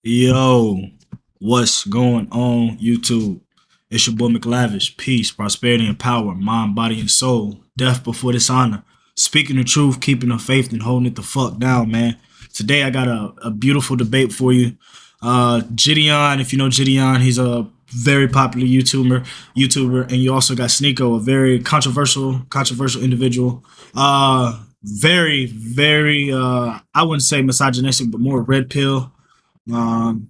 Yo, what's going on, YouTube? It's your boy McLavishh. Peace, prosperity, and power, mind, body, and soul. Death before dishonor. Speaking the truth, keeping the faith, and holding it the fuck down, man. Today I got a beautiful debate for you. JiDion, if you know JiDion, he's a very popular YouTuber, and you also got Sneako, a very controversial individual. Very, I wouldn't say misogynistic, but more red pill. Um,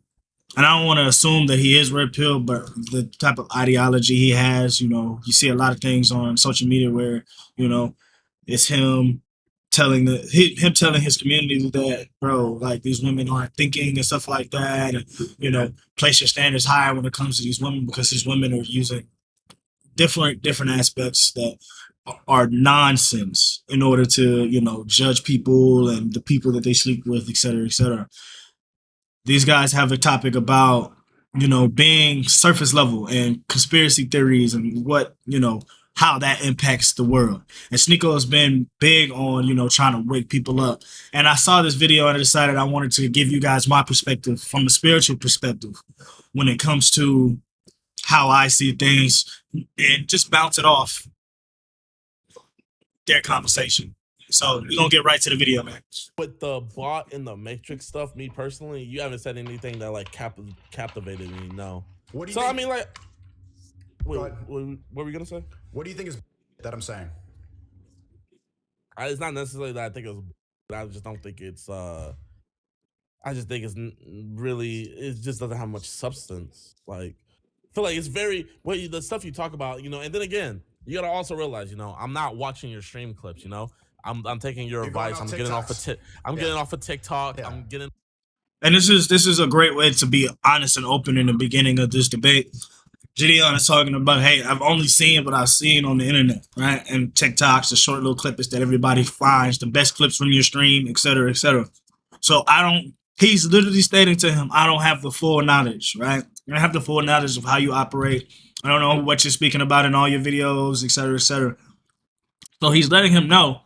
and I don't want to assume that he is red pill, but the type of ideology he has, you see a lot of things on social media where, you know, it's him him telling his community that, bro, like these women aren't thinking and stuff like that, and place your standards higher when it comes to these women because these women are using different aspects that are nonsense in order to judge people and the people that they sleep with, et cetera, et cetera. These guys have a topic about being surface level and conspiracy theories and what how that impacts the world. And Sneako has been big on trying to wake people up. And I saw this video and I decided I wanted to give you guys my perspective from a spiritual perspective when it comes to how I see things and just bounce it off their conversation. So we're gonna get right to the video, man. With the bot and the Matrix stuff, me personally, you haven't said anything that like captivated me. No. What do you So think? I mean, like, wait, Go ahead. what were we gonna say? What do you think is that I'm saying? It's not necessarily that I think it's. I just don't think it's. I just think it's really. It just doesn't have much substance. Like, I feel like it's very the stuff you talk about, and then again, you gotta also realize, I'm not watching your stream clips. I'm taking your You're going advice. off I'm getting off of getting off of TikTok. Yeah. I'm getting. And this is a great way to be honest and open in the beginning of this debate. JiDion is talking about, hey, I've only seen what I've seen on the internet, right? And TikTok's the short little clips that everybody finds, the best clips from your stream, et cetera, et cetera. So he's literally stating to him, I don't have the full knowledge, right? I don't have the full knowledge of how you operate. I don't know what you're speaking about in all your videos, et cetera, et cetera. So he's letting him know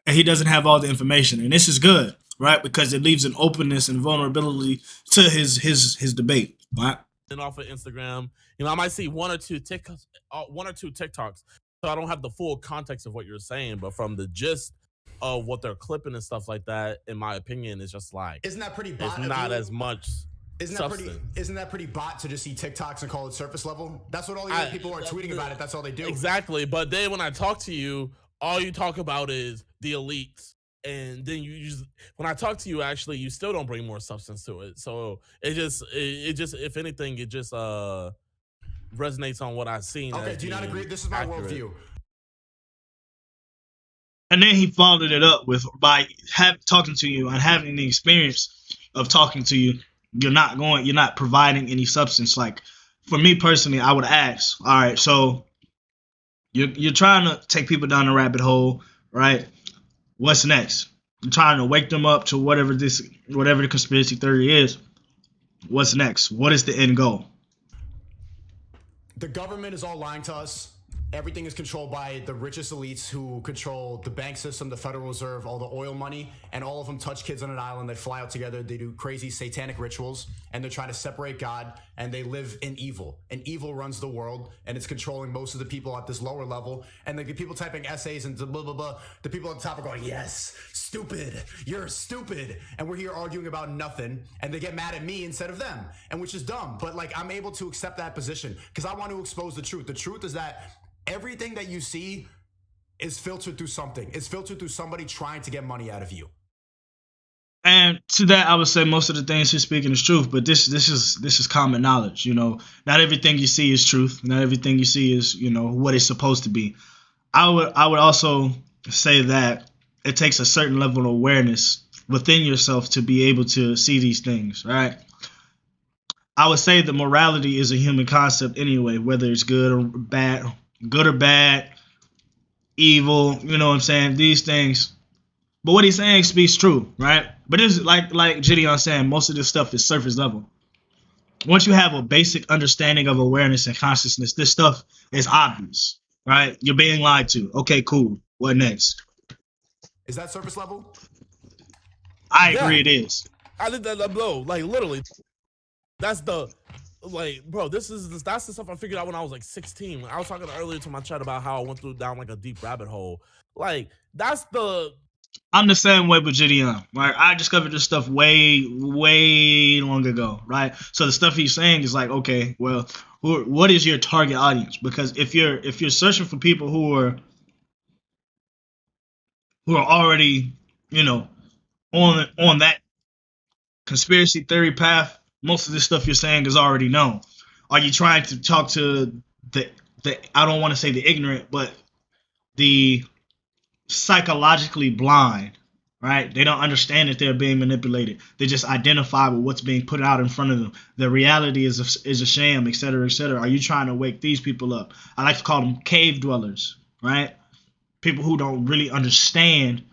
that he doesn't have all the information. And this is good, right? Because it leaves an openness and vulnerability to his debate, right? Off of Instagram, I might see one or two TikToks, so I don't have the full context of what you're saying, but from the gist of what they're clipping and stuff like that, in my opinion, it's just like, Isn't that pretty bot? It's not as much. Isn't that pretty bot to just see TikToks and call it surface level? That's what all these people are tweeting about it. That's all they do. Exactly. But then when I talk to you, all you talk about is the elites. And then when I talk to you, actually, you still don't bring more substance to it. So it just, if anything, it just resonates on what I've seen. Okay, do you not agree? This is my worldview. And then he followed it up with by talking to you and having the experience of talking to you. You're not providing any substance. Like for me personally, I would ask, all right, so you're trying to take people down a rabbit hole, right? What's next? You're trying to wake them up to whatever the conspiracy theory is. What's next? What is the end goal? The government is all lying to us. Everything is controlled by the richest elites who control the bank system, the Federal Reserve, all the oil money, and all of them touch kids on an island. They fly out together. They do crazy satanic rituals, and they're trying to separate God, and they live in evil. And evil runs the world, and it's controlling most of the people at this lower level. And the people typing essays and blah, blah, blah, the people at the top are going, yes, stupid, you're stupid. And we're here arguing about nothing, and they get mad at me instead of them, and which is dumb. But like, I'm able to accept that position because I want to expose the truth. The truth is that everything that you see is filtered through something. It's filtered through somebody trying to get money out of you. And to that, I would say most of the things he's speaking is truth, but this is common knowledge. Not everything you see is truth. Not everything you see is what it's supposed to be. I would also say that it takes a certain level of awareness within yourself to be able to see these things, right? I would say that morality is a human concept anyway, whether it's good or bad, evil, you know what I'm saying? These things. But what he's saying speaks true, right? But it's like JiDion saying, most of this stuff is surface level. Once you have a basic understanding of awareness and consciousness, this stuff is obvious, right? You're being lied to. Okay, cool. What next? Is that surface level? I agree it is. I did that blow, like literally. That's the bro. That's the stuff I figured out when I was like 16. I was talking earlier to my chat about how I went down like a deep rabbit hole. Like that's the. I'm the same way with JiDion, right? I discovered this stuff way, way long ago, right? So the stuff he's saying is like, okay, well, what is your target audience? Because if you're searching for people who are already, on that conspiracy theory path, most of this stuff you're saying is already known. Are you trying to talk to the I don't want to say the ignorant, but the psychologically blind, right? They don't understand that they're being manipulated. They just identify with what's being put out in front of them. The reality is a sham, et cetera, et cetera. Are you trying to wake these people up? I like to call them cave dwellers, right? People who don't really understand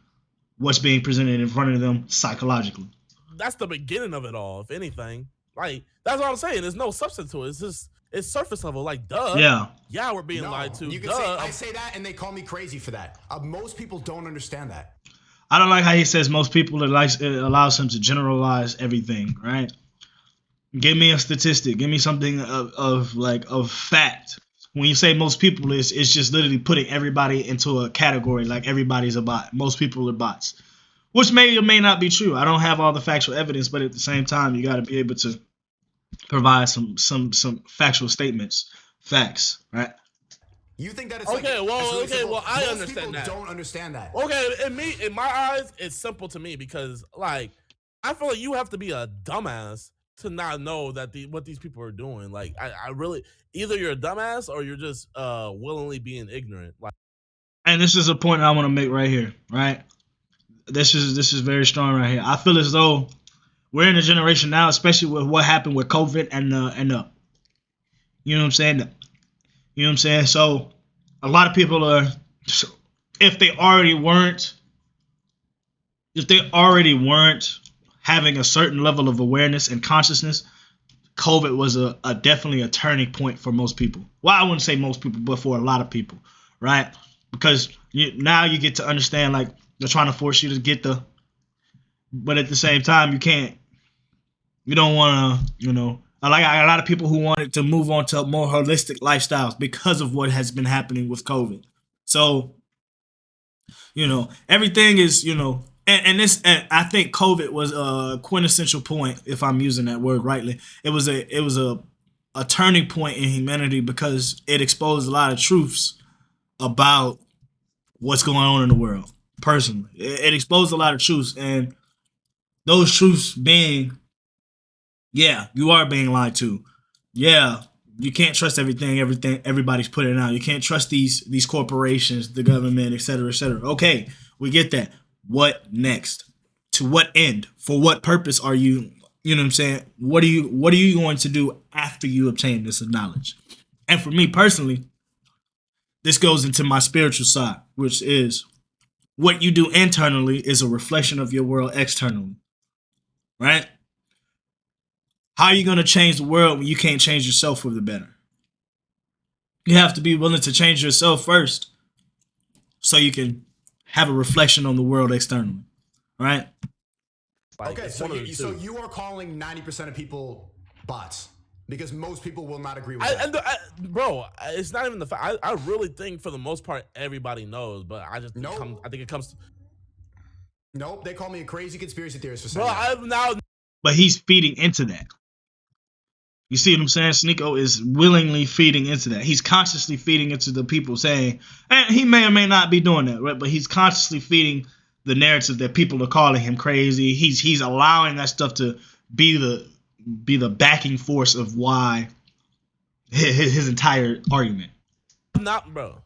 what's being presented in front of them psychologically. That's the beginning of it all, if anything. Like, that's what I'm saying. There's no substance to it. It's just, it's surface level. Like, duh. Yeah, we're being lied to. You can say, I say that, and they call me crazy for that. Most people don't understand that. I don't like how he says most people. It allows him to generalize everything, right? Give me a statistic. Give me something of fact. When you say most people, it's just literally putting everybody into a category. Like everybody's a bot. Most people are bots, which may or may not be true. I don't have all the factual evidence, but at the same time, you got to be able to provide some factual statements, facts, right? You think that it's okay? Well, I understand that. Don't understand that. Okay, in my eyes, it's simple to me because like I feel like you have to be a dumbass to not know that what these people are doing. Like I really, either you're a dumbass or you're just willingly being ignorant. Like, and this is a point I want to make right here, right? This is very strong right here. I feel as though we're in a generation now, especially with what happened with COVID and you know what I'm saying? You know what I'm saying? So a lot of people are, if they already weren't having a certain level of awareness and consciousness, COVID was a definitely a turning point for most people. Well, I wouldn't say most people, but for a lot of people, right? Because now you get to understand, like, they're trying to force you to get but at the same time, you don't want to, like a lot of people who wanted to move on to more holistic lifestyles because of what has been happening with COVID. So, everything is, and I think COVID was a quintessential point, if I'm using that word rightly. It was a turning point in humanity because it exposed a lot of truths about what's going on in the world. Personally, it exposed a lot of truths, and those truths being, yeah, you are being lied to. Yeah, you can't trust everything everybody's putting out. You can't trust these corporations, the government, et cetera, et cetera. Okay, we get that. What next? To what end? For what purpose are you? You know what I'm saying? What are you going to do after you obtain this knowledge? And for me personally, this goes into my spiritual side, which is what you do internally is a reflection of your world externally, right? How are you going to change the world when you can't change yourself for the better? You have to be willing to change yourself first so you can have a reflection on the world externally, right? Like, okay, so you are calling 90% of people bots because most people will not agree with that. Bro, it's not even the fact. I really think for the most part everybody knows, but I just I think it comes to, nope, they call me a crazy conspiracy theorist for saying that. But he's feeding into that. You see what I'm saying? Sneako is willingly feeding into that. He's consciously feeding into the people saying, and he may or may not be doing that, right? But he's consciously feeding the narrative that people are calling him crazy. He's allowing that stuff to be the backing force of why his entire argument. Not, bro.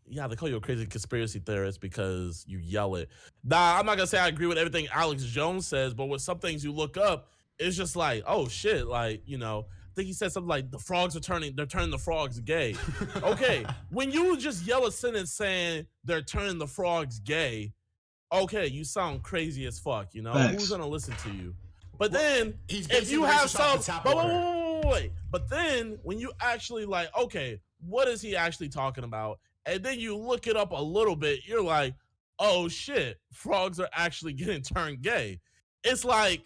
Yeah, they call you a crazy conspiracy theorist because you yell it. Nah, I'm not gonna say I agree with everything Alex Jones says, but with some things you look up, it's just like, oh shit, like, I think he said something like they're turning the frogs gay. Okay, when you just yell a sentence saying they're turning the frogs gay, okay, you sound crazy as fuck, Thanks. Who's gonna listen to you? But then if you have some, but then when you actually like, okay, what is he actually talking about? And then you look it up a little bit, you're like, oh shit, frogs are actually getting turned gay. It's like,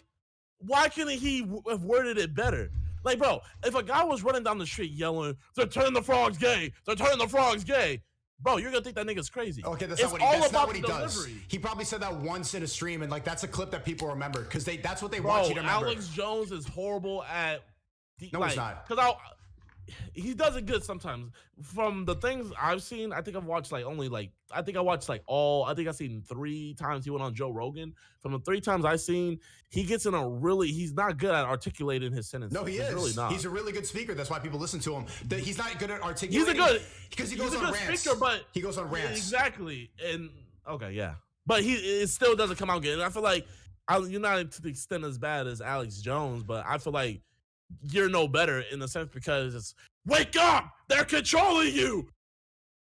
why couldn't he have worded it better? Like, bro, if a guy was running down the street yelling, "They're turning the frogs gay! They're turning the frogs gay!" Bro, you're gonna think that nigga's crazy. Okay, that's not what he does. He probably said that once in a stream, and like that's a clip that people remember because that's what they want you to remember. Alex Jones is horrible at. No, he's not. Because he does it good sometimes. From the things I've seen, I think I've watched I think I've seen 3 times he went on Joe Rogan. From the 3 times I've seen, he gets in he's not good at articulating his sentences. No, he is. Really not. He's a really good speaker. That's why people listen to him. He's not good at articulating. Because he goes on rants. Speaker, but he goes on rants. Exactly. And okay, yeah. But it still doesn't come out good. And I feel like you're not to the extent as bad as Alex Jones, but I feel like you're no better in the sense because it's wake up, they're controlling you.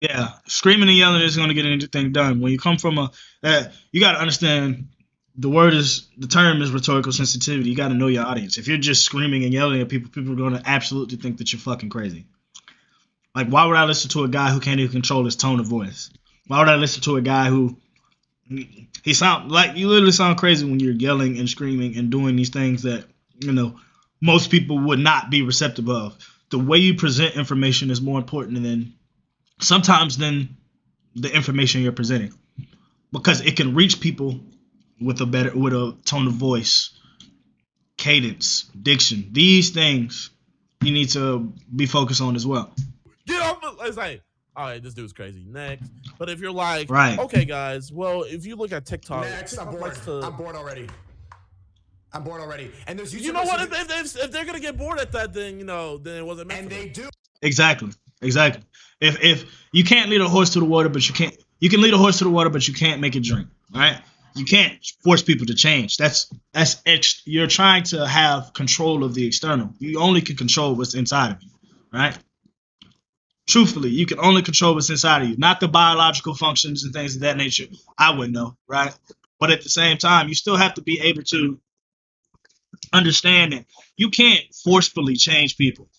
Yeah, screaming and yelling isn't going to get anything done. When you come from you got to understand the term is rhetorical sensitivity. You got to know your audience. If you're just screaming and yelling at people are going to absolutely think that you're fucking crazy. Like, why would I listen to a guy who can't even control his tone of voice? Why would I listen to a guy who you literally sound crazy when you're yelling and screaming and doing these things that, most people would not be receptive of. The way you present information is more important than the information you're presenting, because it can reach people with a tone of voice, cadence, diction. These things you need to be focused on as well. Get off! It's like, all right, this dude's crazy. Next, but if you're like, right, okay, guys, well, if you look at TikTok, next, I'm bored already. And there's you know what? If they're gonna get bored at that, then then it wasn't meant. And they do exactly. If you can't lead a horse to the water, but you can lead a horse to the water, but you can't make it drink. All right, you can't force people to change. You're trying to have control of the external. You only can control what's inside of you, right? Truthfully, you can only control what's inside of you, not the biological functions and things of that nature. I wouldn't know, right? But at the same time, you still have to be able to understand that you can't forcefully change people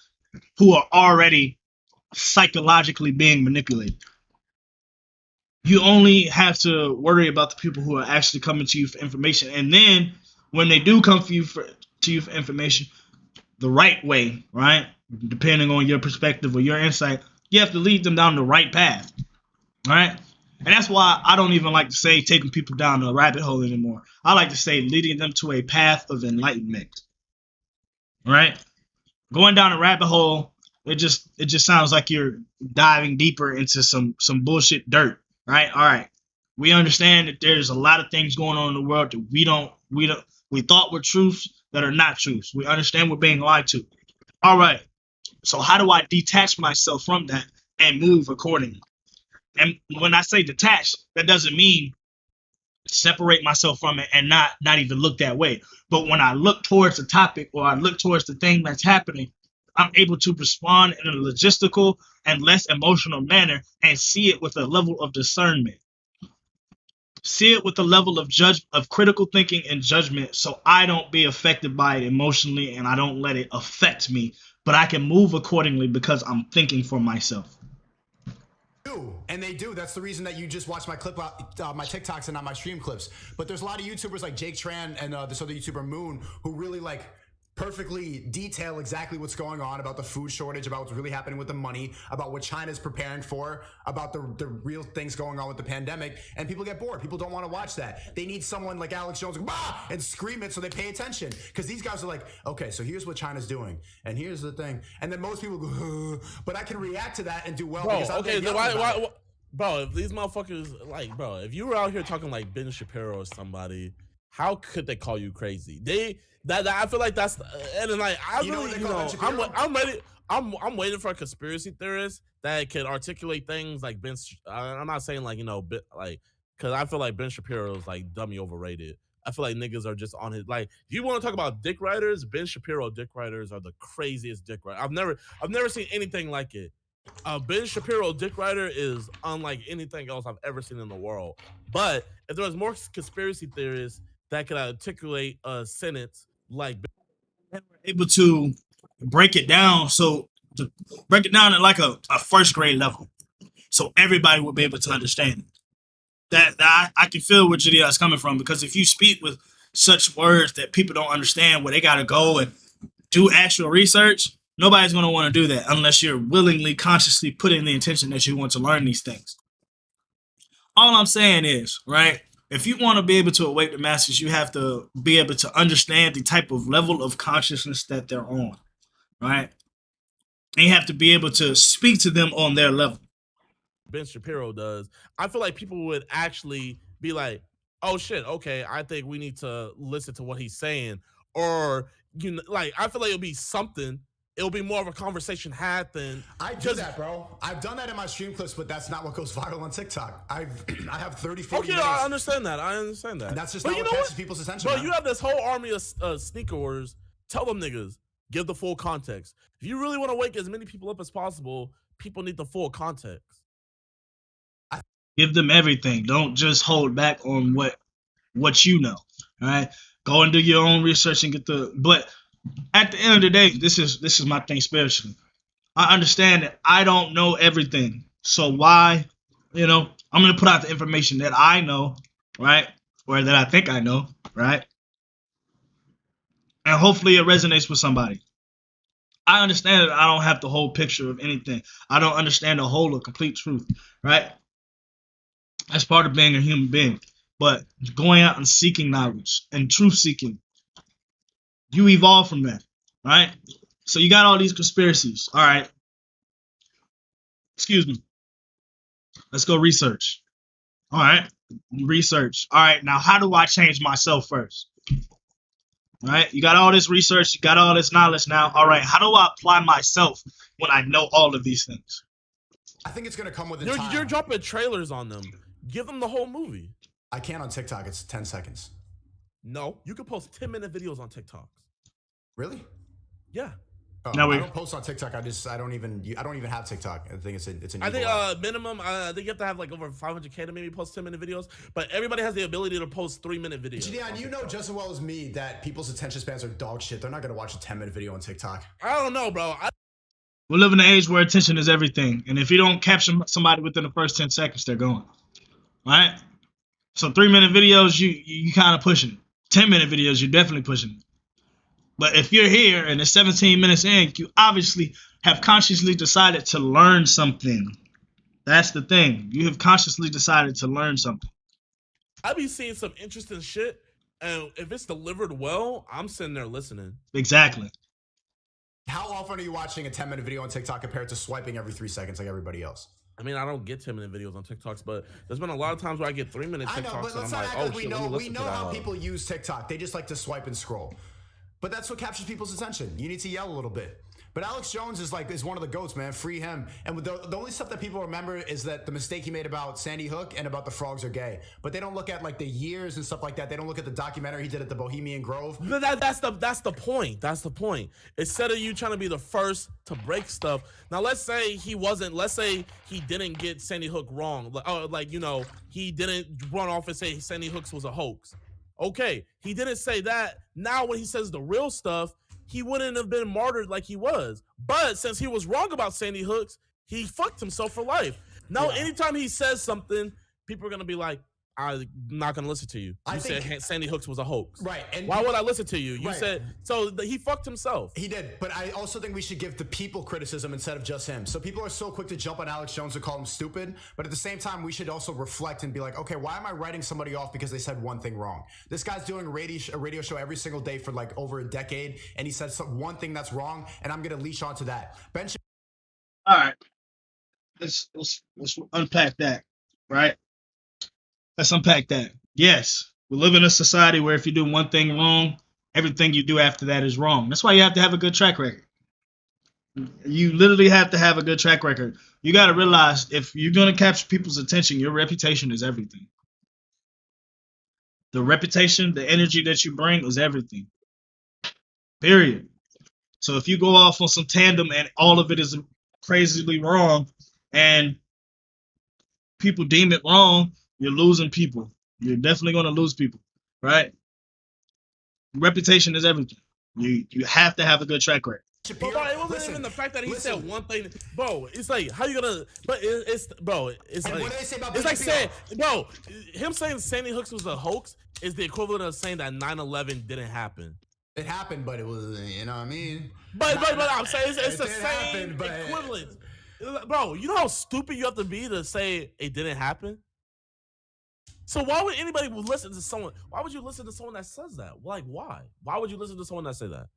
who are already psychologically being manipulated. You only have to worry about the people who are actually coming to you for information. And then when they do come to you for information the right way, right? Depending on your perspective or your insight, you have to lead them down the right path, right? And that's why I don't even like to say taking people down a rabbit hole anymore. I like to say leading them to a path of enlightenment, right? Going down a rabbit hole, it just sounds like you're diving deeper into some bullshit dirt, right? All right, we understand that there's a lot of things going on in the world that we thought were truths that are not truths. We understand we're being lied to. All right, so how do I detach myself from that and move accordingly? And when I say detach, that doesn't mean separate myself from it and not even look that way. But when I look towards the topic or I look towards the thing that's happening, I'm able to respond in a logistical and less emotional manner and see it with a level of discernment. See it with a level of critical thinking and judgment, so I don't be affected by it emotionally and I don't let it affect me, but I can move accordingly because I'm thinking for myself. And they do. That's the reason that you just watch my my TikToks and not my stream clips. But there's a lot of YouTubers like Jake Tran and this other YouTuber Moon who really perfectly detail exactly what's going on about the food shortage, about what's really happening with the money, about what China's preparing for, about the real things going on with the pandemic, and people get bored. People don't want to watch that. They need someone like Alex Jones and scream it so they pay attention, because these guys are like, okay, so here's what China's doing, and here's the thing, and then most people go, but I can react to that and do well. Bro, because I'm okay, then why, bro, if these motherfuckers, if you were out here talking like Ben Shapiro or somebody, how could they call you crazy? I feel like that's, and then I'm waiting for a conspiracy theorist that can articulate things like Ben. I'm not saying because I feel like Ben Shapiro is dummy overrated. I feel like niggas are just on his you want to talk about dick writers? Ben Shapiro dick writers are the craziest dick writers. I've never seen anything like it. Ben Shapiro dick writer is unlike anything else I've ever seen in the world. But if there was more conspiracy theorists that could articulate a sentence and we're able to break it down, so to break it down at a first grade level, so everybody will be able to understand it. That I can feel where JiDion is coming from, because if you speak with such words that people don't understand, where they got to go and do actual research, nobody's going to want to do that unless you're willingly, consciously putting the intention that you want to learn these things. All I'm saying is, right, if you want to be able to awake the masses, you have to be able to understand the type of level of consciousness that they're on, right? And you have to be able to speak to them on their level. Ben Shapiro does. I feel like people would actually be like, oh shit, okay, I think we need to listen to what he's saying. Or, you know, like, I feel like it'll be something. It'll be more of a conversation had than... I do that, bro. I've done that in my stream clips, but that's not what goes viral on TikTok. I have 30, 40 minutes. I understand that. And that's just not what catches people's attention. Bro, you have this whole army of sneakers. Tell them niggas, give the full context. If you really want to wake as many people up as possible, people need the full context. Give them everything. Don't just hold back on what you know. All right, go and do your own research and get the. But at the end of the day, this is my thing spiritually. I understand that I don't know everything, so why, I'm gonna put out the information that I know, right, or that I think I know, right, and hopefully it resonates with somebody. I understand that I don't have the whole picture of anything. I don't understand the whole or complete truth, right? That's part of being a human being. But going out and seeking knowledge and truth seeking, you evolve from that, right? So you got all these conspiracies. All right. Excuse me. Let's go research. All right. Research. All right. Now, how do I change myself first? All right. You got all this research. You got all this knowledge now. All right. How do I apply myself when I know all of these things? I think it's going to come with time. You're dropping trailers on them. Give them the whole movie. I can't on TikTok. It's 10 seconds. No, you can post 10-minute videos on TikTok. Really? Yeah. Oh, no, I don't post on TikTok. I don't even have TiTok. I think it's an. I think minimum. I think you have to have like over 500K to maybe post 10-minute videos. But everybody has the ability to post 3-minute videos. JiDion, you know just as well as me that people's attention spans are dog shit. They're not gonna watch a 10-minute video on TikTok. I don't know, bro. We live in an age where attention is everything, and if you don't capture somebody within the first 10 seconds, they're gone. Right? So 3-minute videos, you kind of pushing it. 10-minute videos, you're definitely pushing it. But if you're here and it's 17 minutes in, you obviously have consciously decided to learn something. That's the thing. You have consciously decided to learn something. I be seeing some interesting shit, and if it's delivered well, I'm sitting there listening. Exactly. How often are you watching a 10-minute video on TikTok compared to swiping every 3 seconds like everybody else? I mean, I don't get 10-minute videos on TikToks, but there's been a lot of times where I get 3-minute TikToks. I know, but let's not act like we know how people use TikTok. They just like to swipe and scroll. But that's what captures people's attention. You need to yell a little bit. But Alex Jones is one of the GOATs, man. Free him. And the only stuff that people remember is that the mistake he made about Sandy Hook and about the frogs are gay. But they don't look at like the years and stuff like that. They don't look at the documentary he did at the Bohemian Grove. But that's the point. That's the point. Instead of you trying to be the first to break stuff. Now let's say he wasn't. Let's say he didn't get Sandy Hook wrong. He didn't run off and say Sandy Hooks was a hoax. Okay, he didn't say that. Now when he says the real stuff, he wouldn't have been martyred like he was. But since he was wrong about Sandy Hooks, he fucked himself for life. Now, anytime he says something, people are going to be like, I'm not going to listen to you. You said Sandy Hooks was a hoax. Right. And why would I listen to you? You said, so he fucked himself. He did. But I also think we should give the people criticism instead of just him. So people are so quick to jump on Alex Jones and call him stupid. But at the same time, we should also reflect and be like, okay, why am I writing somebody off because they said one thing wrong? This guy's doing a radio show every single day for like over a decade. And he said one thing that's wrong. And I'm going to leash onto that. All right. Let's unpack that. Right. Let's unpack that. Yes, we live in a society where if you do one thing wrong, everything you do after that is wrong. That's why you have to have a good track record. You literally have to have a good track record. You got to realize if you're going to capture people's attention, your reputation is everything. The reputation, the energy that you bring is everything. Period. So if you go off on some tandem and all of it is crazily wrong and people deem it wrong, you're losing people. You're definitely going to lose people, right? Reputation is everything. You have to have a good track record. Shapiro, Bro, it wasn't even the fact that he said one thing. Bro, it's like, how you gonna, but it's bro, it's and like, what do they say about it's like Shapiro? saying, bro, him saying Sandy Hooks was a hoax is the equivalent of saying that 9/11 didn't happen. It happened, but it was, you know what I mean? But I'm saying it's the did same happen, but- equivalent. Bro, you know how stupid you have to be to say it didn't happen? So why would anybody listen to someone? Why would you listen to someone that says that? Like, why? Why would you listen to someone that say that?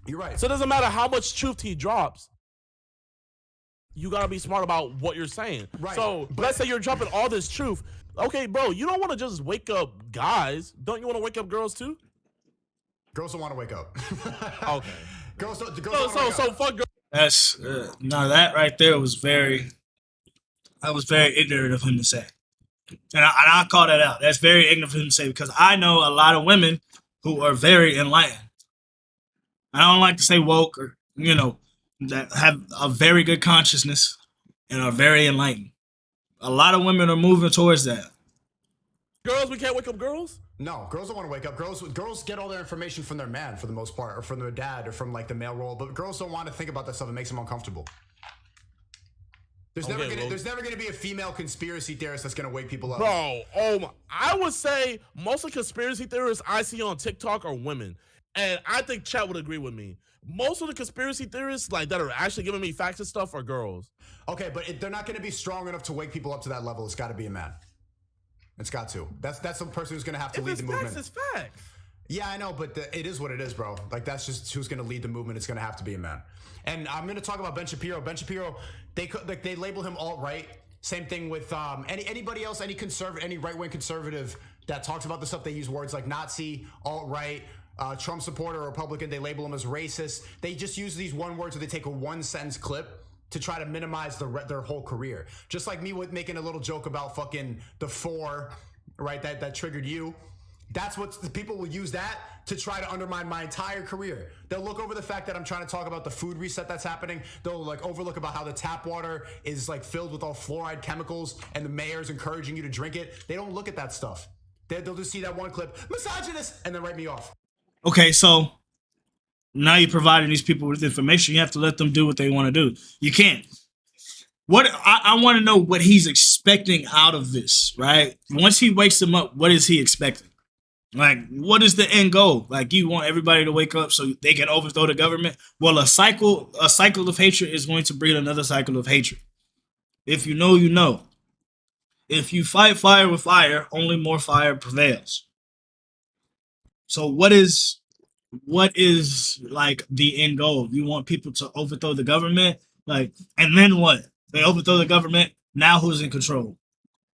You're right. So it doesn't matter how much truth he drops. You gotta be smart about what you're saying. Right. So let's say you're dropping all this truth. Okay, bro, you don't want to just wake up guys. Don't you want to wake up girls too? Girls don't want to wake up. Okay. Girls don't wanna wake up. So fuck girls. That's no, that right there was very ignorant of him to say, and I call that out. That's very ignorant of him to say because I know a lot of women who are very enlightened. I don't like to say woke or that have a very good consciousness and are very enlightened. A lot of women are moving towards that. Girls, we can't wake up girls? No, girls don't want to wake up. Girls get all their information from their man for the most part, or from their dad, or from like the male role. But girls don't want to think about that stuff. It makes them uncomfortable. There's never gonna be a female conspiracy theorist that's gonna wake people up. Bro, I would say most of the conspiracy theorists I see on TikTok are women. And I think chat would agree with me. Most of the conspiracy theorists like that are actually giving me facts and stuff are girls. Okay, but they're not gonna be strong enough to wake people up to that level. It's got to be a man. It's got to. That's the person who's gonna have to lead the movement. It's facts. Yeah, I know, but it is what it is, bro. Like, that's just who's going to lead the movement. It's going to have to be a man. And I'm going to talk about Ben Shapiro. Ben Shapiro, they label him alt-right. Same thing with anybody else, any right-wing conservative that talks about this stuff. They use words like Nazi, alt-right, Trump supporter, Republican. They label them as racist. They just use these one words, or they take a one-sentence clip to try to minimize their whole career. Just like me with making a little joke about fucking the 4, right, that triggered you. That's what the people will use that to try to undermine my entire career. They'll look over the fact that I'm trying to talk about the food reset that's happening. They'll like overlook about how the tap water is like filled with all fluoride chemicals and the mayor's encouraging you to drink it. They don't look at that stuff. They'll just see that one clip, misogynist, and then write me off. Okay, so now you're providing these people with information. You have to let them do what they want to do. You can't. What I want to know what he's expecting out of this, right? Once he wakes them up, what is he expecting? Like, what is the end goal? Like, you want everybody to wake up so they can overthrow the government? Well, a cycle of hatred is going to breed another cycle of hatred. If you know, you know. If you fight fire with fire, only more fire prevails. So what is like the end goal? You want people to overthrow the government? Like, and then what? They overthrow the government. Now who's in control?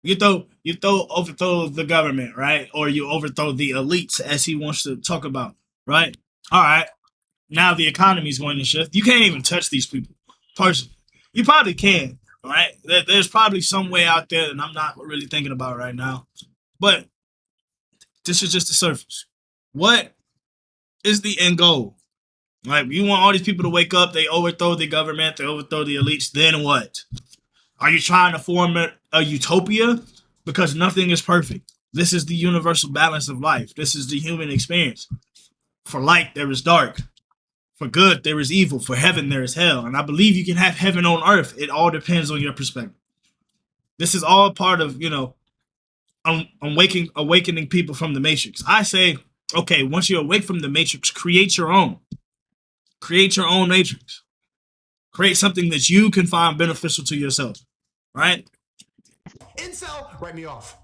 You overthrow the government, right? Or you overthrow the elites, as he wants to talk about, right? All right. Now the economy is going to shift. You can't even touch these people personally. You probably can, right? There's probably some way out there that I'm not really thinking about right now. But this is just the surface. What is the end goal? Like, you want all these people to wake up, they overthrow the government, they overthrow the elites, then what? Are you trying to form a utopia? Because nothing is perfect. This is the universal balance of life. This is the human experience. For light, there is dark. For good, there is evil. For heaven, there is hell. And I believe you can have heaven on earth. It all depends on your perspective. This is all part of, awakening people from the matrix. I say, okay, once you're awake from the matrix, create your own. Create your own matrix. Create something that you can find beneficial to yourself. Right? Incel, write me off.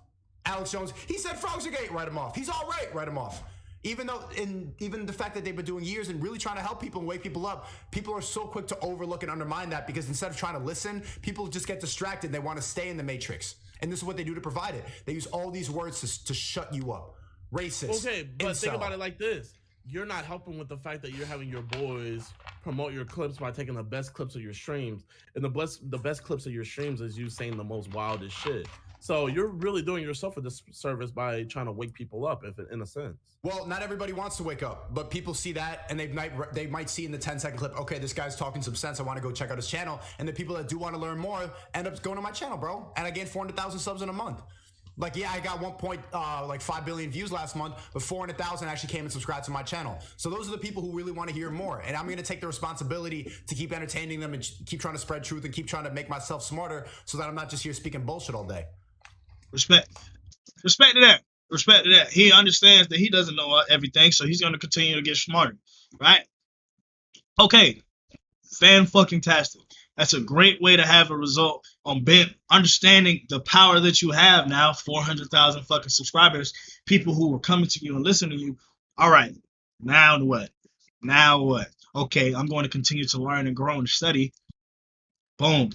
Alex Jones, he said frogs are gay, write him off. He's all right, write him off. Even the fact that they've been doing years and really trying to help people and wake people up, people are so quick to overlook and undermine that because instead of trying to listen, people just get distracted. They want to stay in the matrix. And this is what they do to provide it. They use all these words to shut you up. Racist. Okay, but incel. think about it like this. You're not helping with the fact that you're having your boys promote your clips by taking the best clips of your streams. And the best clips of your streams is you saying the most wildest shit. So you're really doing yourself a disservice by trying to wake people up, in a sense. Well, not everybody wants to wake up, but people see that and they might see in the 10-second clip, okay, this guy's talking some sense. I want to go check out his channel. And the people that do want to learn more end up going to my channel, bro. And I gained 400,000 subs in a month. Like, yeah, I got 1.5 billion views last month, but 400,000 actually came and subscribed to my channel. So those are the people who really want to hear more. And I'm going to take the responsibility to keep entertaining them and keep trying to spread truth and keep trying to make myself smarter so that I'm not just here speaking bullshit all day. Respect to that. Respect to that. He understands that he doesn't know everything, so he's going to continue to get smarter, right? Okay, fan-fucking-tastic. That's a great way to have a result on understanding the power that you have now. 400,000 fucking subscribers, people who are coming to you and listening to you. All right, now what? Now what? Okay, I'm going to continue to learn and grow and study. Boom.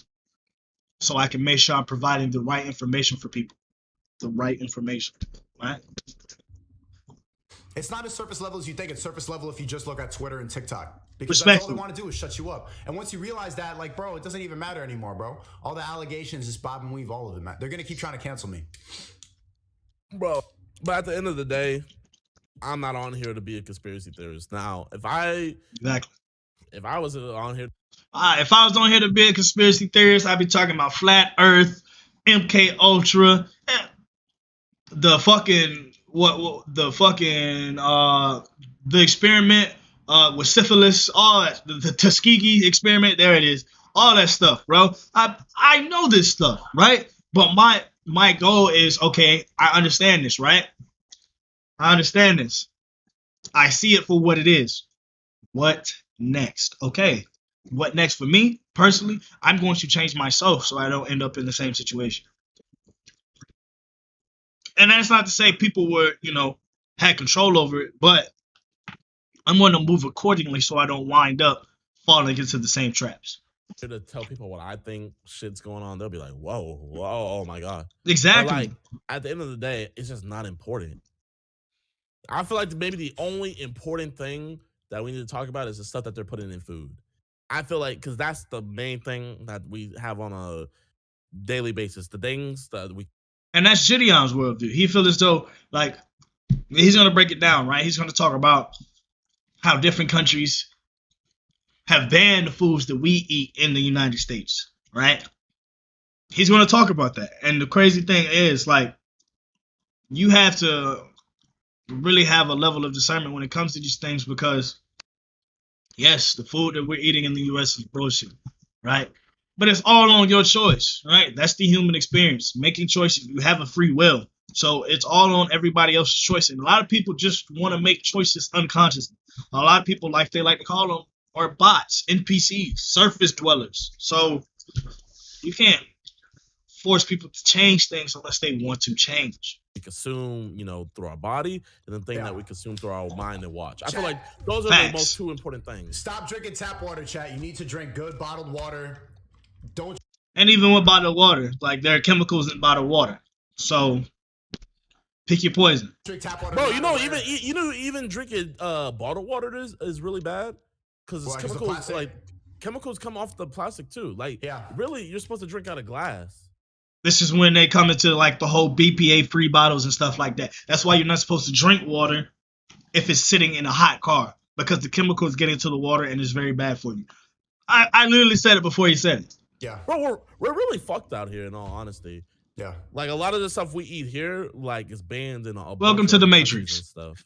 So I can make sure I'm providing the right information for people. The right information, right? It's not as surface level as you think. It's surface level if you just look at Twitter and TikTok. Because that's all they want to do is shut you up. And once you realize that, like, bro, it doesn't even matter anymore, bro. All the allegations is bob and weave, all of them. They're going to keep trying to cancel me. Bro, but at the end of the day, I'm not on here to be a conspiracy theorist. Now, if I was on here... if I was on here to be a conspiracy theorist, I'd be talking about Flat Earth, MK Ultra, the fucking... the experiment with syphilis, all that, the Tuskegee experiment, there it is, all that stuff, bro. I know this stuff, right? But my goal is, okay, I understand this, right? I understand this. I see it for what it is. What next? Okay, what next for me personally? I'm going to change myself so I don't end up in the same situation. And that's not to say people were, had control over it, but I'm going to move accordingly so I don't wind up falling into the same traps. To tell people what I think shit's going on, they'll be like, whoa, oh my God. Exactly. But like, at the end of the day, it's just not important. I feel like maybe the only important thing that we need to talk about is the stuff that they're putting in food. I feel like, because that's the main thing that we have on a daily basis. The things that we... And that's JiDion's worldview. He feels as though, like, he's going to break it down, right? He's going to talk about how different countries have banned the foods that we eat in the United States, right? He's going to talk about that. And the crazy thing is, like, you have to really have a level of discernment when it comes to these things because, yes, the food that we're eating in the U.S. is bullshit, right? But it's all on your choice, right? That's the human experience. Making choices. You have a free will. So it's all on everybody else's choice. And a lot of people just want to make choices unconsciously. A lot of people, like they like to call them, are bots, NPCs, surface dwellers. So you can't force people to change things unless they want to change. We consume, through our body, and the thing that we consume through our mind and watch. I feel like those are the most two important things. Stop drinking tap water, chat. You need to drink good bottled water. And even with bottled water, like there are chemicals in bottled water. So pick your poison. Drink tap water. Bro, even drinking bottled water is really bad because it's chemicals. Like chemicals come off the plastic too. Like, really, you're supposed to drink out of glass. This is when they come into like the whole BPA free bottles and stuff like that. That's why you're not supposed to drink water if it's sitting in a hot car because the chemicals get into the water and it's very bad for you. I literally said it before you said it. Yeah. Bro, we're really fucked out here in all honesty. Yeah. Like a lot of the stuff we eat here, like is banned in a Welcome to the Matrix and stuff.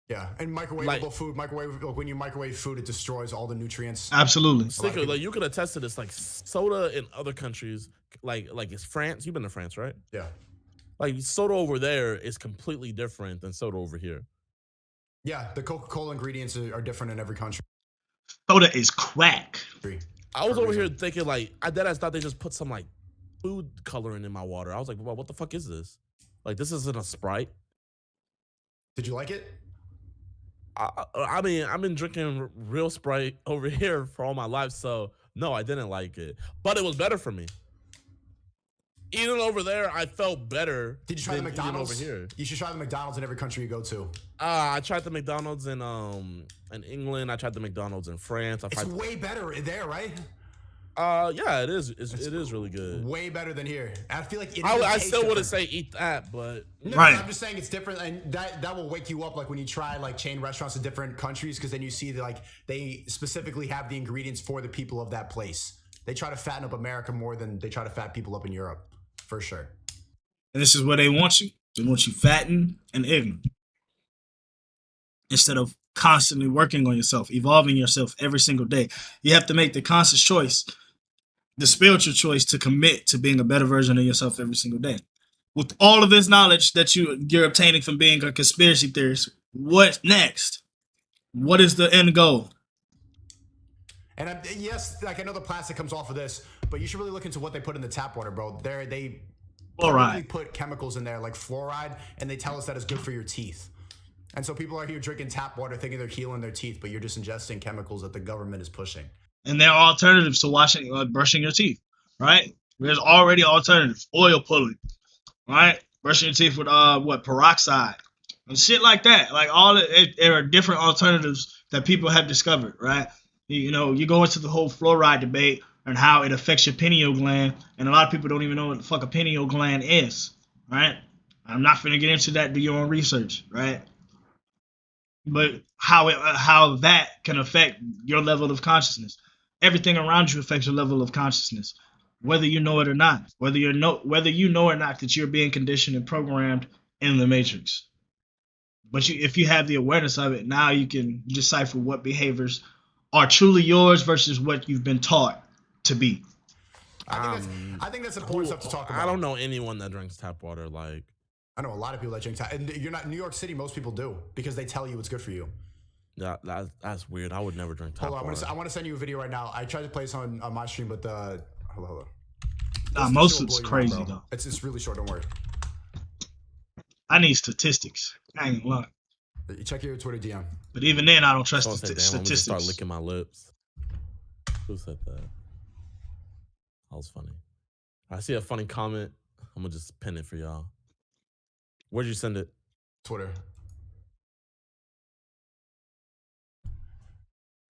Yeah, and microwavable food. When you microwave food, it destroys all the nutrients. Absolutely. Sticker, like you could attest to this. Like soda in other countries, like it's France. You've been to France, right? Yeah. Like soda over there is completely different than soda over here. Yeah, the Coca-Cola ingredients are different in every country. Soda is crack. I was over here thinking like I thought they just put some like food coloring in my water. I was like, well, what the fuck is this? Like this isn't a Sprite. Did you like it? I mean, I've been drinking real Sprite over here for all my life, so no, I didn't like it. But it was better for me. Eating over there, I felt better. Did you try the McDonald's over here? You should try the McDonald's in every country you go to. I tried the McDonald's in England. I tried the McDonald's in France. It's way better there, right? Yeah, it is. It is really good. Way better than here. I feel like I still wouldn't say eat that, but right. I'm just saying it's different, and that will wake you up like when you try like chain restaurants in different countries, because then you see that like they specifically have the ingredients for the people of that place. They try to fatten up America more than they try to fat people up in Europe, for sure. And this is where they want you. They want you fattened and ignorant. Instead of constantly working on yourself, evolving yourself every single day. You have to make the conscious choice, the spiritual choice, to commit to being a better version of yourself every single day. With all of this knowledge that you're obtaining from being a conspiracy theorist, what next? What is the end goal? And yes, like I know the plastic comes off of this, but you should really look into what they put in the tap water, bro. They publicly put chemicals in there like fluoride, and they tell us that it's good for your teeth. And so people are here drinking tap water thinking they're healing their teeth, but you're just ingesting chemicals that the government is pushing. And there are alternatives to washing, brushing your teeth, right? There's already alternatives. Oil pulling, right? Brushing your teeth with peroxide and shit like that. Like there are different alternatives that people have discovered, right? You know, you go into the whole fluoride debate and how it affects your pineal gland, and a lot of people don't even know what the fuck a pineal gland is, right? I'm not finna get into that. Do your own research, right? But how that can affect your level of consciousness. Everything around you affects your level of consciousness, whether you know it or not. Whether you know or not that you're being conditioned and programmed in the matrix. But if you have the awareness of it, now you can decipher what behaviors are truly yours versus what you've been taught to be. I think that's important stuff to talk about. I don't know anyone that drinks tap water. Like, I know a lot of people that drink tap. And you're not in New York City. Most people do because they tell you it's good for you. Yeah, that's weird. I would never drink tap water. I want to send you a video right now. I tried to play this on my stream, but hold on. Most of it's crazy though. It's really short. Don't worry. I need statistics. I ain't lying. You check your Twitter DM. But even then, I don't trust statistics. I'm gonna start licking my lips. Who said that? That was funny. I see a funny comment. I'm gonna just pin it for y'all. Where'd you send it? Twitter.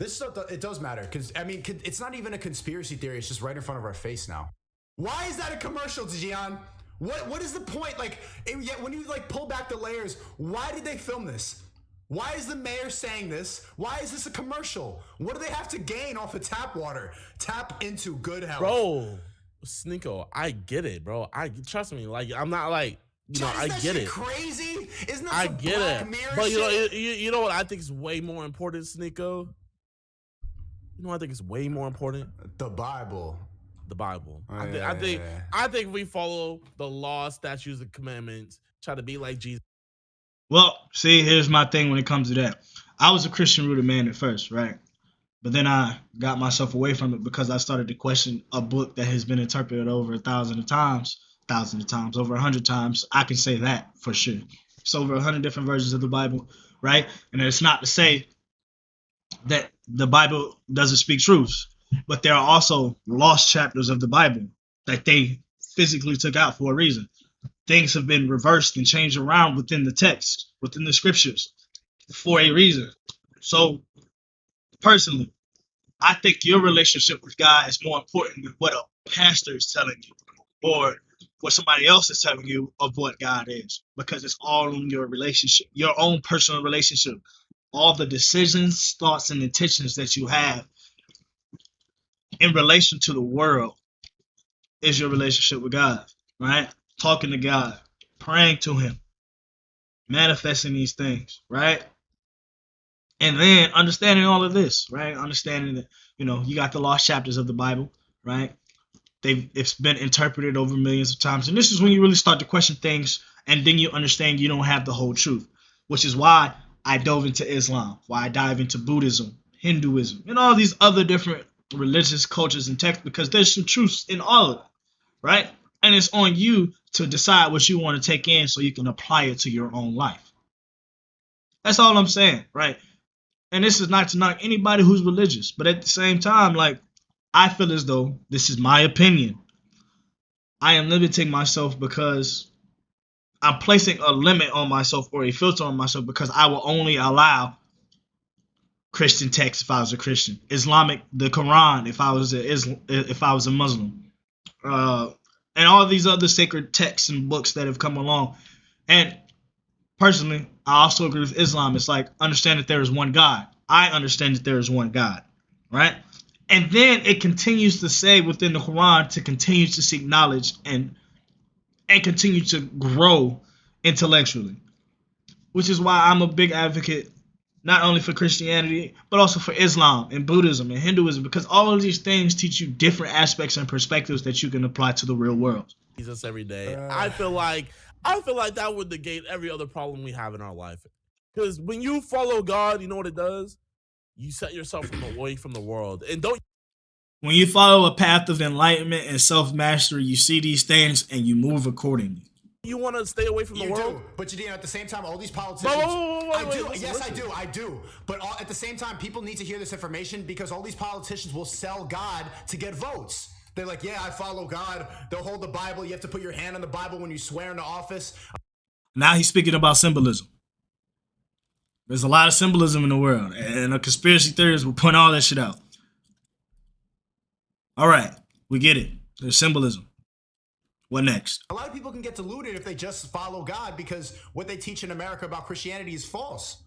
This stuff, it does matter because I mean, it's not even a conspiracy theory. It's just right in front of our face now. Why is that a commercial, JiDion? What is the point? Like, yet when you like pull back the layers, why did they film this? Why is the mayor saying this? Why is this a commercial? What do they have to gain off of tap water? Tap into good health, bro. Sneako, I get it, bro. Trust me. Like, I'm not like, you know, I get it. Crazy? Isn't that I some get Black it. Mirror But shit? you know what I think is way more important, Sneako? You know what I think is way more important? The Bible. The Bible. Oh, I think we follow the law, statutes, and commandments. Try to be like Jesus. Well, see, here's my thing when it comes to that. I was a Christian rooted man at first, right? But then I got myself away from it because I started to question a book that has been interpreted over 1,000 times, over 100 times. I can say that for sure. It's over 100 different versions of the Bible, right? And it's not to say that the Bible doesn't speak truths, but there are also lost chapters of the Bible that they physically took out for a reason. Things have been reversed and changed around within the text, within the scriptures, for a reason. So, personally, I think your relationship with God is more important than what a pastor is telling you or what somebody else is telling you of what God is, because it's all in your relationship, your own personal relationship. All the decisions, thoughts, and intentions that you have in relation to the world is your relationship with God, right? Talking to God, praying to Him, manifesting these things, right? And then understanding all of this, right? Understanding that, you know, you got the lost chapters of the Bible, right? It's been interpreted over millions of times. And this is when you really start to question things, and then you understand you don't have the whole truth, which is why I dove into Islam, why I dive into Buddhism, Hinduism, and all these other different religious cultures and texts, because there's some truths in all of them, right? And it's on you to decide what you want to take in so you can apply it to your own life. That's all I'm saying, right? And this is not to knock anybody who's religious, but at the same time, like, I feel as though, this is my opinion, I am limiting myself because I'm placing a limit on myself or a filter on myself because I will only allow Christian texts if I was a Christian, Islamic, the Quran if I was a Muslim, and all these other sacred texts and books that have come along. And personally, I also agree with Islam. It's like, understand that there is one God. I understand that there is one God, right? And then it continues to say within the Quran to continue to seek knowledge and and continue to grow intellectually. Which is why I'm a big advocate not only for Christianity, but also for Islam and Buddhism and Hinduism, because all of these things teach you different aspects and perspectives that you can apply to the real world. Jesus every day. I feel like that would negate every other problem we have in our life. Because when you follow God, you know what it does? You set yourself away from the world. And don't When you follow a path of enlightenment and self-mastery, you see these things and you move accordingly. you want to stay away from the world? Do, but JiDion, at the same time, all these politicians. I do. But at the same time, people need to hear this information because all these politicians will sell God to get votes. They're like, yeah, I follow God. They'll hold the Bible. You have to put your hand on the Bible when you swear into office. Now he's speaking about symbolism. There's a lot of symbolism in the world, and a conspiracy theorists will point all that shit out. All right, we get it. There's symbolism. What next? A lot of people can get deluded if they just follow God because what they teach in America about Christianity is false.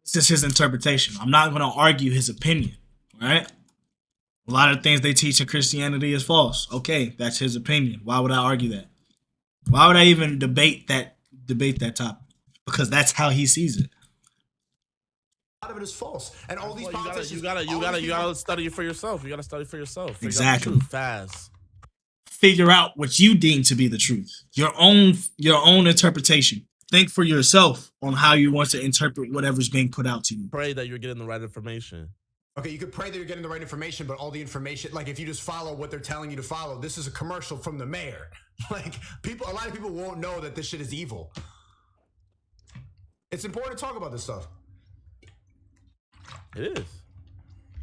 This is his interpretation. I'm not going to argue his opinion, right? A lot of things they teach in Christianity is false. Okay, that's his opinion. Why would I argue that? Why would I even debate that topic? Because that's how he sees it. A lot of it is false, and all these politicians. You gotta study it for yourself. You gotta study for yourself. Exactly. Fast. Figure out what you deem to be the truth. Your own interpretation. Think for yourself on how you want to interpret whatever's being put out to you. Pray that you're getting the right information. Okay, you could pray that you're getting the right information, but all the information, like if you just follow what they're telling you to follow, this is a commercial from the mayor. Like a lot of people won't know that this shit is evil. It's important to talk about this stuff. It is.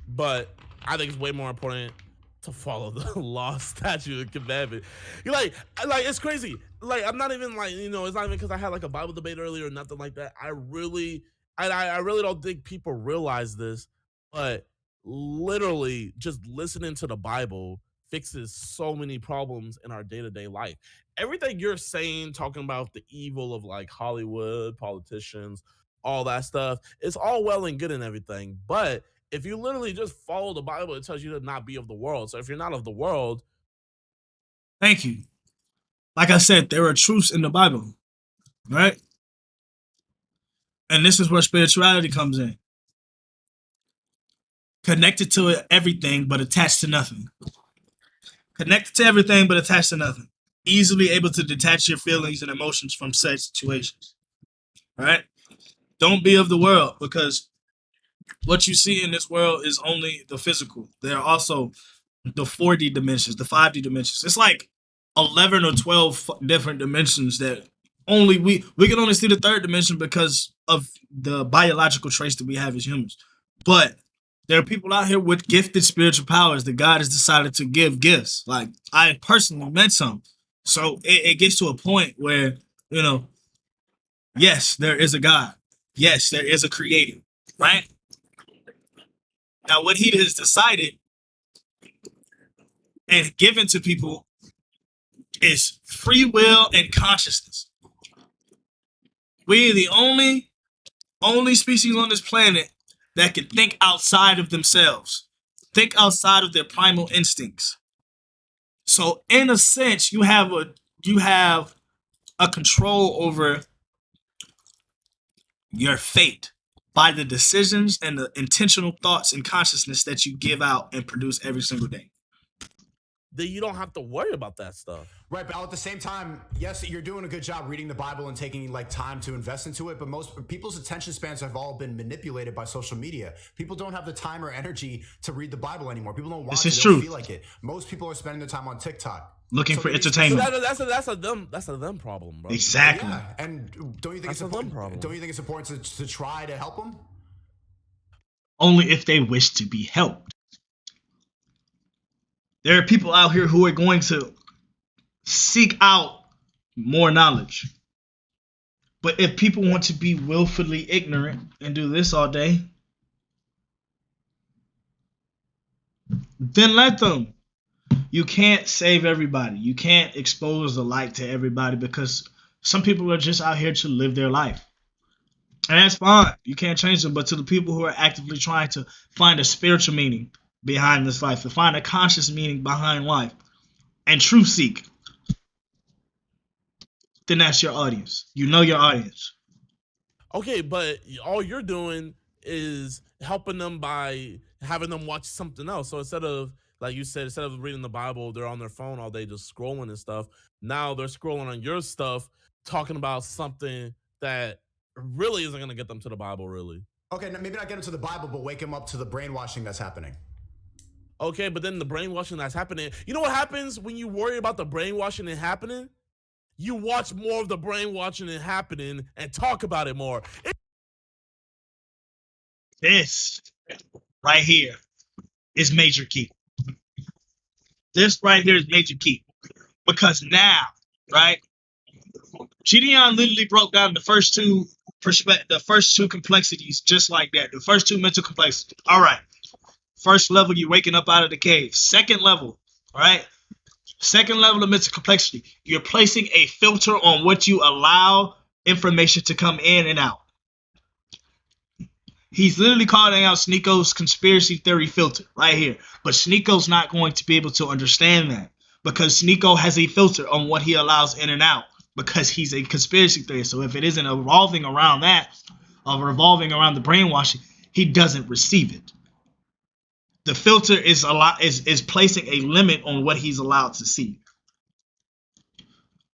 But I think it's way more important to follow the law, statute, and commandment. You're like it's crazy. Like, I'm not even like, it's not even because I had like a Bible debate earlier or nothing like that. I really don't think people realize this, but literally just listening to the Bible fixes so many problems in our day-to-day life. Everything you're saying, talking about the evil of like Hollywood, politicians, all that stuff, it's all well and good and everything. But if you literally just follow the Bible, it tells you to not be of the world. So if you're not of the world. Thank you. Like I said, there are truths in the Bible, right? And this is where spirituality comes in. Connected to everything, but attached to nothing. Connected to everything, but attached to nothing. Easily able to detach your feelings and emotions from such situations, right? Don't be of the world, because what you see in this world is only the physical. There are also the 4D dimensions, the 5D dimensions. It's like 11 or 12 different dimensions that only we can only see the third dimension because of the biological traits that we have as humans. But there are people out here with gifted spiritual powers that God has decided to give gifts. Like, I personally met some. So it gets to a point where, yes, there is a God. Yes, there is a creator, right? Now, what he has decided and given to people is free will and consciousness. We are the only species on this planet that can think outside of themselves, think outside of their primal instincts. So, in a sense, you have a control over your fate by the decisions and the intentional thoughts and consciousness that you give out and produce every single day. Then you don't have to worry about that stuff. Right, but at the same time, yes, you're doing a good job reading the Bible and taking like time to invest into it, but most people's attention spans have all been manipulated by social media. People don't have the time or energy to read the Bible anymore. People don't want to, they don't feel like it. Most people are spending their time on TikTok. Looking for entertainment. That's a them problem, bro. Exactly. Yeah, and don't you think it's important to try to help them? Only if they wish to be helped. There are people out here who are going to seek out more knowledge. But if people want to be willfully ignorant and do this all day, then let them. You can't save everybody. You can't expose the light to everybody, because some people are just out here to live their life. And that's fine. You can't change them. But to the people who are actively trying to find a spiritual meaning behind this life, to find a conscious meaning behind life, and truth seek, then that's your audience. You know your audience. Okay, but all you're doing is helping them by having them watch something else. So instead of, like you said, instead of reading the Bible, they're on their phone all day just scrolling and stuff. Now they're scrolling on your stuff, talking about something that really isn't going to get them to the Bible, really. Okay, maybe not get them to the Bible, but wake them up to the brainwashing that's happening. Okay, but then the brainwashing that's happening. You know what happens when you worry about the brainwashing and happening? You watch more of the brainwashing and happening and talk about it more. This right here is major key. This right here is major key. Because now, right, JiDion literally broke down the first two complexities just like that. The first two mental complexities. All right. First level, you're waking up out of the cave. Second level, all right? Second level of mental complexity, you're placing a filter on what you allow information to come in and out. He's literally calling out Sneako's conspiracy theory filter right here. But Sneako's not going to be able to understand that because Sneako has a filter on what he allows in and out because he's a conspiracy theorist. So if it isn't revolving around that, or revolving around the brainwashing, he doesn't receive it. The filter is placing a limit on what he's allowed to see.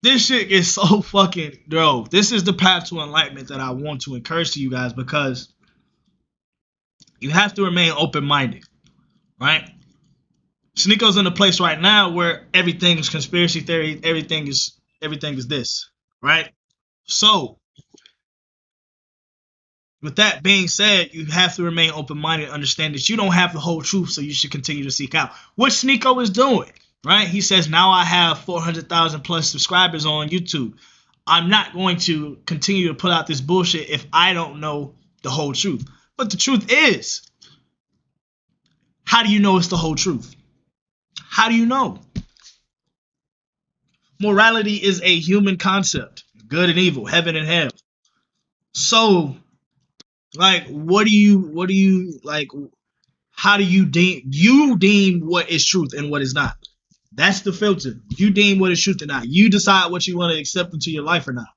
This shit is so fucking, bro. This is the path to enlightenment that I want to encourage to you guys because you have to remain open-minded, right? Sneako's in a place right now where everything is conspiracy theory, everything is this, right? So, with that being said, you have to remain open-minded and understand that you don't have the whole truth, so you should continue to seek out. What Sneako is doing, right? He says, now I have 400,000 plus subscribers on YouTube. I'm not going to continue to put out this bullshit if I don't know the whole truth. But the truth is, how do you know it's the whole truth? How do you know? Morality is a human concept. Good and evil, heaven and hell. So, like, what do you like? How do you deem what is truth and what is not? That's the filter. You deem what is truth or not. You decide what you want to accept into your life or not.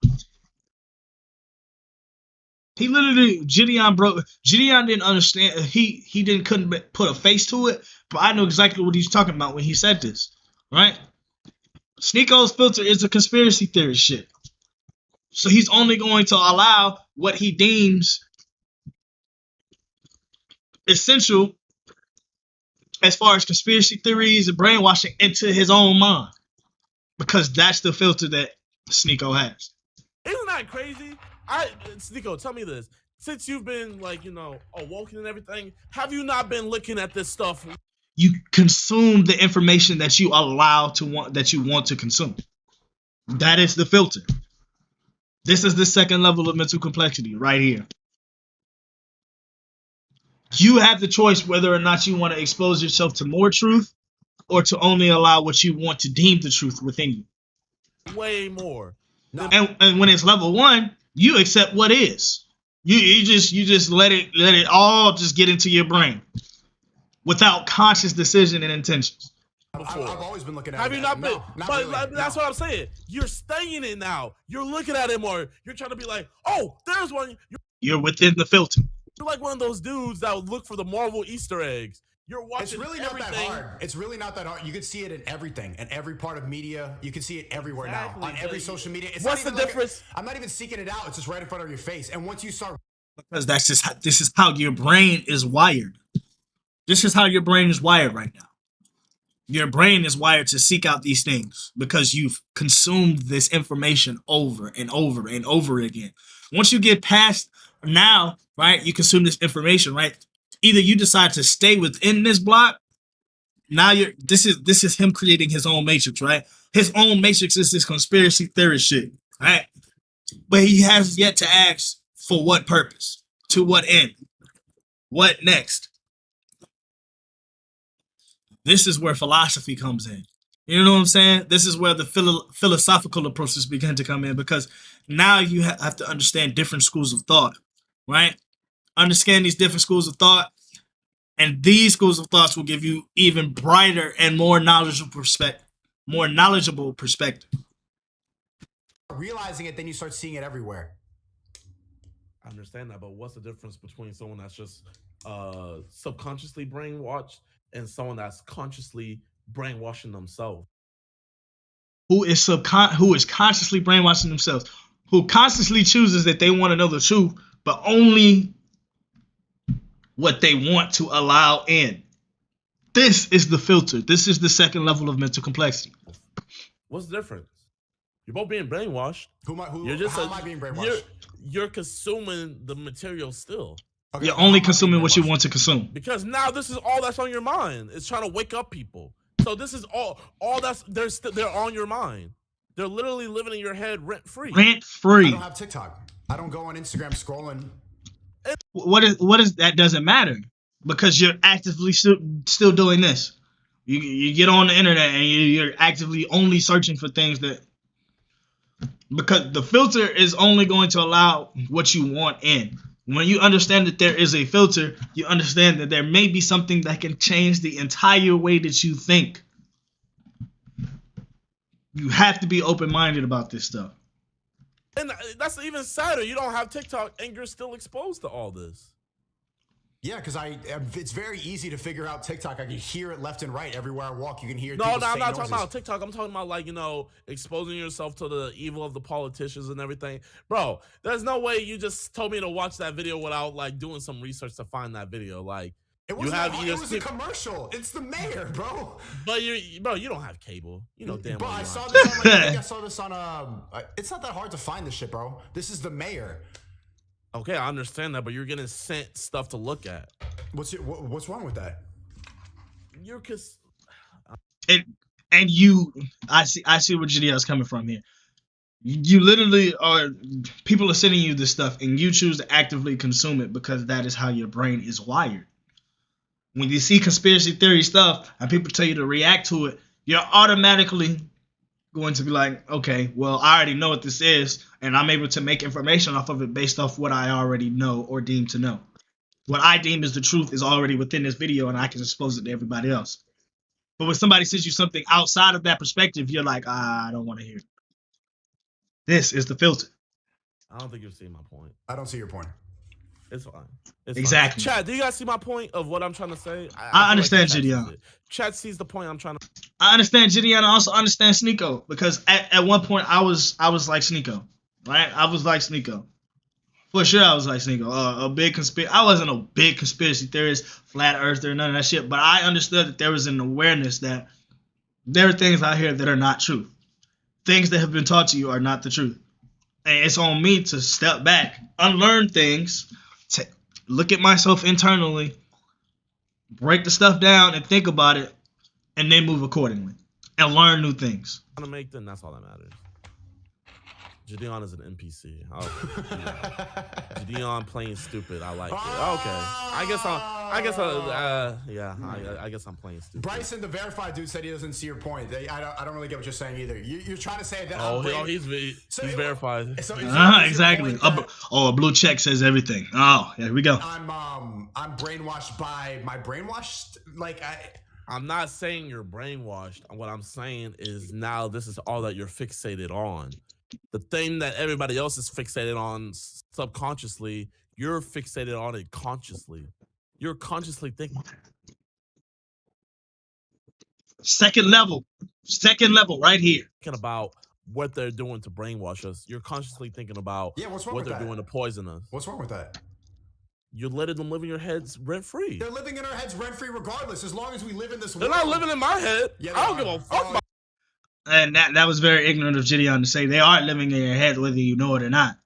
He literally, JiDion didn't understand. He couldn't put a face to it, but I know exactly what he's talking about when he said this, right? Sneako's filter is a conspiracy theory shit. So he's only going to allow what he deems essential as far as conspiracy theories and brainwashing into his own mind. Because that's the filter that Sneako has. Isn't that crazy? Sneako, tell me this. Since you've been, like, awoken and everything, have you not been looking at this stuff? You consume the information that you allow that you want to consume. That is the filter. This is the second level of mental complexity right here. You have the choice whether or not you want to expose yourself to more truth or to only allow what you want to deem the truth within you. Way more. No. And when it's level 1, you accept what is. You just let it all just get into your brain without conscious decision and intentions. I've always been looking at it. Have you not been? No, not but really, that's no. what I'm saying. You're staying it now. You're looking at it more. You're trying to be like, oh, there's one. You're within the filter. You're like one of those dudes that would look for the Marvel Easter eggs. You're watching It's really everything. not that hard. It's really not that hard. You can see it in everything, in every part of media. You can see it everywhere now, on every social media. It's What's the difference? I'm not even seeking it out. It's just right in front of your face. And once you start, Because this is how your brain is wired. This is how your brain is wired right now. Your brain is wired to seek out these things because you've consumed this information over and over and over again. Once you get past now, right, you consume this information, right? Either you decide to stay within this block. Now this is him creating his own matrix, right? His own matrix is this conspiracy theory shit, right? But he has yet to ask for what purpose, to what end, what next. This is where philosophy comes in. You know what I'm saying? This is where the philosophical approaches begin to come in because now you have to understand different schools of thought, right? Understand these different schools of thought, and these schools of thoughts will give you even brighter and more knowledgeable perspective. realizing it, then you start seeing it everywhere. I understand that, but what's the difference between someone that's just subconsciously brainwashed and someone that's consciously brainwashing themselves? Who is consciously brainwashing themselves, who consciously chooses that they want to know the truth, but only what they want to allow in. This is the filter. This is the second level of mental complexity. What's the difference? You're both being brainwashed. How am I being brainwashed? You're consuming the material still. Okay, You're only consuming what you want to consume. Because now this is all that's on your mind. It's trying to wake up people. So this is all that's they're on your mind. They're literally living in your head rent free. Rent free. I don't have TikTok. I don't go on Instagram scrolling. What is that? Doesn't matter, because you're actively still doing this. You get on the internet and you're actively only searching for things that, because the filter is only going to allow what you want in. When you understand that there is a filter, you understand that there may be something that can change the entire way that you think. You have to be open-minded about this stuff. And that's even sadder. You don't have TikTok and you're still exposed to all this. Yeah, because it's very easy to figure out TikTok. I can hear it left and right everywhere I walk. You can hear. No, I'm not talking about TikTok. I'm talking about, like, exposing yourself to the evil of the politicians and everything. Bro, there's no way you just told me to watch that video without, like, doing some research to find that video. Like, it was a commercial. It's the mayor, bro. But you don't have cable. You know damn well. But I saw this on, I saw this on. It's not that hard to find this shit, bro. This is the mayor. Okay, I understand that, but you're getting sent stuff to look at. What's wrong with that? I see where JiDion's coming from here. You literally people are sending you this stuff and you choose to actively consume it because that is how your brain is wired. When you see conspiracy theory stuff and people tell you to react to it, you're automatically going to be like, okay, well, I already know what this is, and I'm able to make information off of it based off what I already know or deem to know. What I deem is the truth is already within this video, and I can expose it to everybody else. But when somebody sends you something outside of that perspective, you're like, I don't want to hear it. This is the filter. I don't think you're seeing my point. I don't see your point. It's fine. Exactly. Chad, do you guys see my point of what I'm trying to say? I understand, JiDion. Chad sees the point I'm trying to. I understand JiDion. I also understand Sneako, because at one point I was like Sneako, right? I was like Sneako. For sure, I was like Sneako. I wasn't a big conspiracy theorist, flat earther, none of that shit. But I understood that there was an awareness that there are things out here that are not true. Things that have been taught to you are not the truth. And it's on me to step back, unlearn things, to look at myself internally, break the stuff down and think about it, and then move accordingly and learn new things. Then that's all that matters. JiDion is an NPC. JiDion playing stupid. I like it. Okay. I guess I'm playing stupid. Bryson, the verified dude, said he doesn't see your point. I don't really get what you're saying either. You're trying to say that. He's verified. Exactly. A blue check says everything. Oh, here we go. I'm brainwashed by my brainwashed. I'm not saying you're brainwashed. What I'm saying is now this is all that you're fixated on. The thing that everybody else is fixated on subconsciously, you're fixated on it consciously. You're consciously thinking. Second level right here. Thinking about what they're doing to brainwash us. You're consciously thinking about what they're doing to poison us. What's wrong with that? You're letting them live in your heads rent free. They're living in our heads rent free regardless, as long as we live in this world. They're not living in my head. Yeah, I don't give a fuck about. And that was very ignorant of JiDion to say they are living in your head whether you know it or not.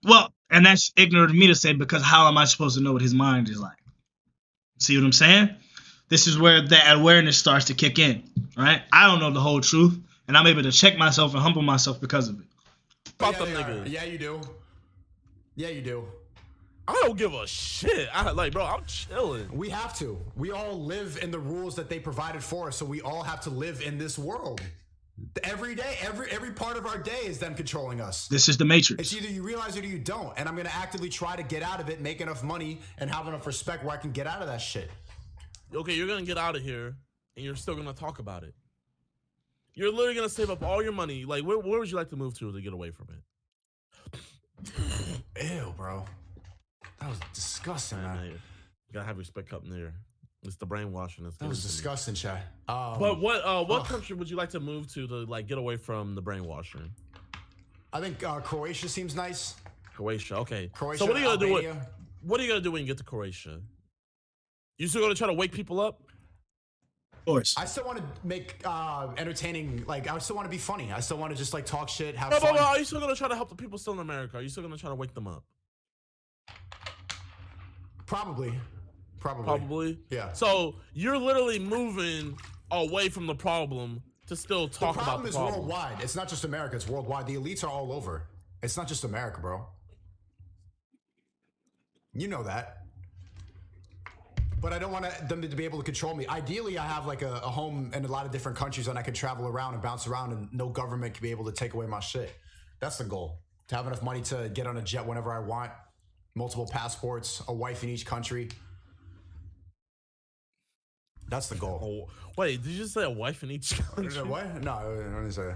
Well, and that's ignorant of me to say, because how am I supposed to know what his mind is like? See what I'm saying? This is where that awareness starts to kick in, right? I don't know the whole truth, and I'm able to check myself and humble myself because of it. About them niggas. Yeah, you do. Yeah, you do. I don't give a shit. Bro, I'm chilling. We have to. We all live in the rules that they provided for us, so we all have to live in this world. Every day, every part of our day is them controlling us. This is the Matrix. It's either you realize it or you don't. And I'm going to actively try to get out of it, make enough money, and have enough respect where I can get out of that shit. Okay, you're going to get out of here, and you're still going to talk about it. You're literally gonna save up all your money. Like, where would you like to move to get away from it? Ew, bro. That was disgusting, man. You gotta have your spit cup near. It's the brainwashing. That was disgusting, Chad. But what country would you like to move to like get away from the brainwashing? I think Croatia seems nice. Croatia, okay. Croatia, So what are you gonna do? Albania. What are you gonna do when you get to Croatia? You still gonna try to wake people up? Of course. I still want to make entertaining. Like, I still want to be funny. I still want to just like talk shit, have No, fun. but are you still gonna try to help the people still in America? Are you still gonna try to wake them up? Probably. Yeah. So you're literally moving away from the problem to still talk about the problem. The problem is worldwide. It's not just America. It's worldwide. The elites are all over. It's not just America, bro. You know that. But I don't want them to be able to control me. Ideally, I have like a home in a lot of different countries and I can travel around and bounce around and no government can be able to take away my shit. That's the goal. To have enough money to get on a jet whenever I want. Multiple passports, a wife in each country. That's the goal. Oh, wait, did you just say a wife in each country? What? No, I didn't say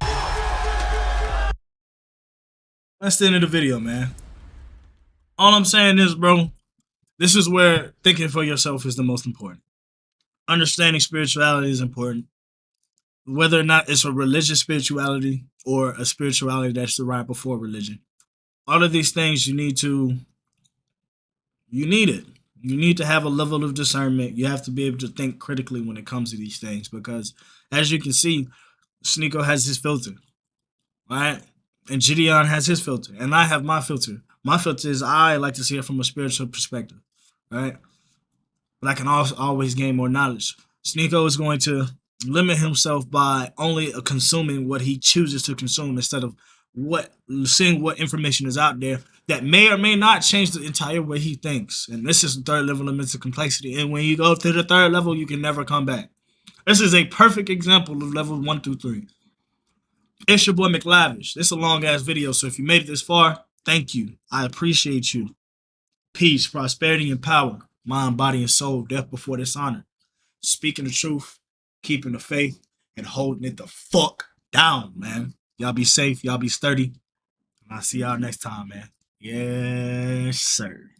that. That's the end of the video, man. All I'm saying is, bro, this is where thinking for yourself is the most important. Understanding spirituality is important. Whether or not it's a religious spirituality or a spirituality that's derived before religion. All of these things you need it. You need to have a level of discernment. You have to be able to think critically when it comes to these things because, as you can see, Sneako has his filter, right? And JiDion has his filter, and I have my filter. My filter is I like to see it from a spiritual perspective, right? But I can always gain more knowledge. Sneako is going to limit himself by only consuming what he chooses to consume instead of seeing what information is out there that may or may not change the entire way he thinks. And this is the third level of mental complexity. And when you go to the third level, you can never come back. This is a perfect example of level 1 through 3. It's your boy McLavishh. This is a long ass video, so if you made it this far, thank you. I appreciate you. Peace, prosperity, and power. Mind, body, and soul. Death before dishonor. Speaking the truth, keeping the faith, and holding it the fuck down, man. Y'all be safe. Y'all be sturdy. And I'll see y'all next time, man. Yes, sir.